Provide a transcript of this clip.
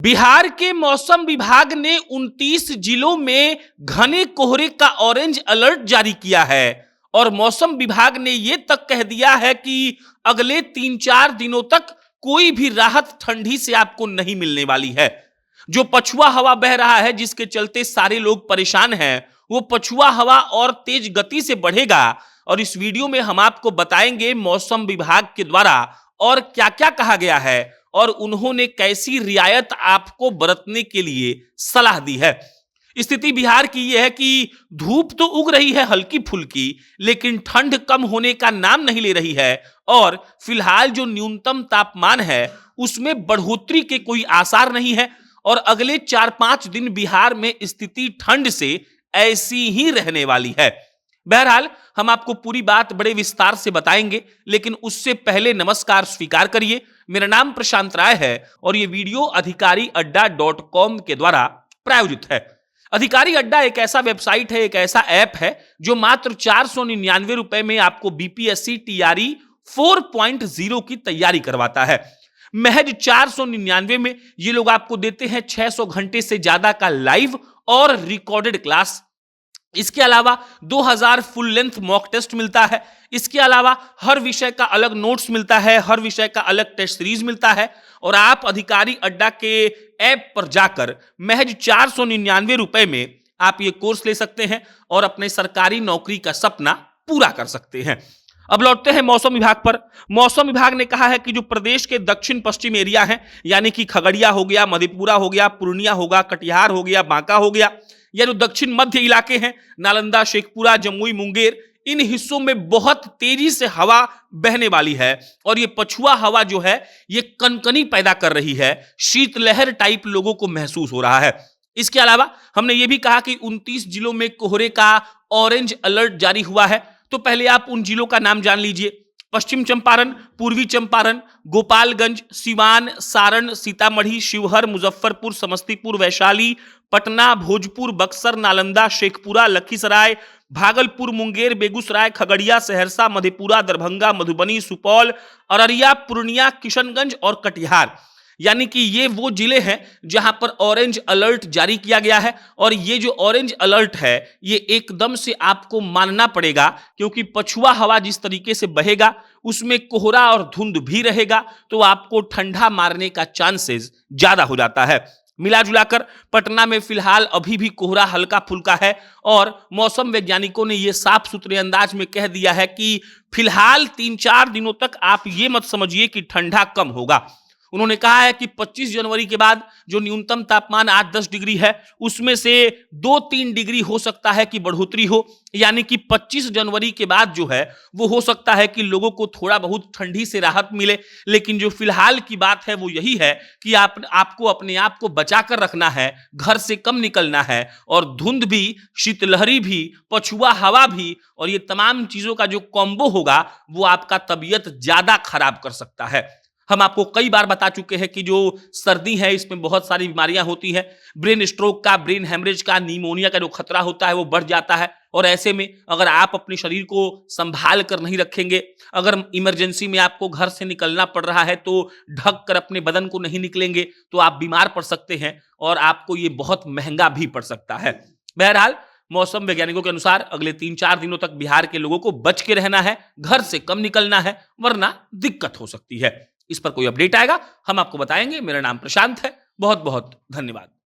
बिहार के मौसम विभाग ने 29 जिलों में घने कोहरे का ऑरेंज अलर्ट जारी किया है और मौसम विभाग ने यह तक कह दिया है कि अगले 3-4 दिनों तक कोई भी राहत ठंडी से आपको नहीं मिलने वाली है। जो पछुआ हवा बह रहा है जिसके चलते सारे लोग परेशान हैं, वो पछुआ हवा और तेज गति से बढ़ेगा और इस वीडियो में हम आपको बताएंगे मौसम विभाग के द्वारा और क्या-क्या कहा गया है और उन्होंने कैसी रियायत आपको बरतने के लिए सलाह दी है। स्थिति बिहार की यह है कि धूप तो उग रही है हल्की फुल्की, लेकिन ठंड कम होने का नाम नहीं ले रही है और फिलहाल जो न्यूनतम तापमान है उसमें बढ़ोतरी के कोई आसार नहीं है और अगले 4-5 दिन बिहार में स्थिति ठंड से ऐसी ही रहने वाली है। बहरहाल हम आपको पूरी बात बड़े विस्तार से बताएंगे, लेकिन उससे पहले नमस्कार स्वीकार करिए। मेरा नाम प्रशांत राय है और यह वीडियो अधिकारी अड्डा.com के द्वारा प्रायोजित है। अधिकारी अड्डा एक ऐसा वेबसाइट है, एक ऐसा ऐप है जो मात्र 499 रुपए में आपको बीपीएससी टीआरई 4.0 की तैयारी करवाता है। महज 499 में ये लोग आपको देते हैं 600 घंटे से ज्यादा का लाइव और रिकॉर्डेड क्लास। इसके अलावा 2000 फुल लेंथ मॉक टेस्ट मिलता है। इसके अलावा हर विषय का अलग नोट्स मिलता है, हर विषय का अलग टेस्ट सीरीज मिलता है और आप अधिकारी अड्डा के ऐप पर जाकर महज 499 रुपए में आप ये कोर्स ले सकते हैं और अपने सरकारी नौकरी का सपना पूरा कर सकते हैं। अब लौटते हैं मौसम विभाग पर। मौसम विभाग ने कहा है कि जो प्रदेश के दक्षिण पश्चिम एरिया हैं, यानी कि खगड़िया हो गया, मधेपुरा हो गया, पूर्णिया होगा, कटिहार हो गया, बांका हो गया, या जो दक्षिण मध्य इलाके हैं, नालंदा, शेखपुरा, जमुई, मुंगेर, इन हिस्सों में बहुत तेजी से हवा बहने वाली है और ये पछुआ हवा जो है ये कनकनी पैदा कर रही है, शीतलहर टाइप लोगों को महसूस हो रहा है। इसके अलावा हमने ये भी कहा कि 29 जिलों में कोहरे का ऑरेंज अलर्ट जारी हुआ है। तो पहले आप उन जिलों का नाम जान लीजिए। पश्चिम चंपारण, पूर्वी चंपारण, गोपालगंज, सिवान, सारण, सीतामढ़ी, शिवहर, मुजफ्फरपुर, समस्तीपुर, वैशाली, पटना, भोजपुर, बक्सर, नालंदा, शेखपुरा, लखीसराय, भागलपुर, मुंगेर, बेगूसराय, खगड़िया, सहरसा, मधेपुरा, दरभंगा, मधुबनी, सुपौल, अररिया, पूर्णिया, किशनगंज और कटिहार, यानी कि ये वो जिले हैं जहां पर ऑरेंज अलर्ट जारी किया गया है। और ये जो ऑरेंज अलर्ट है ये एकदम से आपको मानना पड़ेगा, क्योंकि पछुआ हवा जिस तरीके से बहेगा उसमें कोहरा और धुंध भी रहेगा, तो आपको ठंडा मारने का चांसेस ज्यादा हो जाता है। मिला जुलाकर पटना में फिलहाल अभी भी कोहरा हल्का फुल्का है और मौसम वैज्ञानिकों ने यह साफ सुथरे अंदाज में कह दिया है कि फिलहाल 3-4 दिनों तक आप ये मत समझिए कि ठंडा कम होगा। उन्होंने कहा है कि 25 जनवरी के बाद जो न्यूनतम तापमान 8-10 डिग्री है उसमें से 2-3 डिग्री हो सकता है कि बढ़ोतरी हो, यानी कि 25 जनवरी के बाद जो है वो हो सकता है कि लोगों को थोड़ा बहुत ठंडी से राहत मिले। लेकिन जो फिलहाल की बात है वो यही है कि आपको अपने आप को बचा कर रखना है, घर से कम निकलना है और धुंध भी, शीतलहरी भी, पछुआ हवा भी और ये तमाम चीजों का जो कॉम्बो होगा वो आपका तबीयत ज्यादा खराब कर सकता है। हम आपको कई बार बता चुके हैं कि जो सर्दी है इसमें बहुत सारी बीमारियां होती हैं। ब्रेन स्ट्रोक का, ब्रेन हेमरेज का, निमोनिया का जो खतरा होता है वो बढ़ जाता है और ऐसे में अगर आप अपने शरीर को संभाल कर नहीं रखेंगे, अगर इमरजेंसी में आपको घर से निकलना पड़ रहा है तो ढक कर अपने बदन को नहीं निकलेंगे तो आप बीमार पड़ सकते हैं और आपको ये बहुत महंगा भी पड़ सकता है। बहरहाल मौसम वैज्ञानिकों के अनुसार अगले 3-4 दिनों तक बिहार के लोगों को बच के रहना है, घर से कम निकलना है, वरना दिक्कत हो सकती है। इस पर कोई अपडेट आएगा हम आपको बताएंगे। मेरा नाम प्रशांत है। बहुत बहुत धन्यवाद।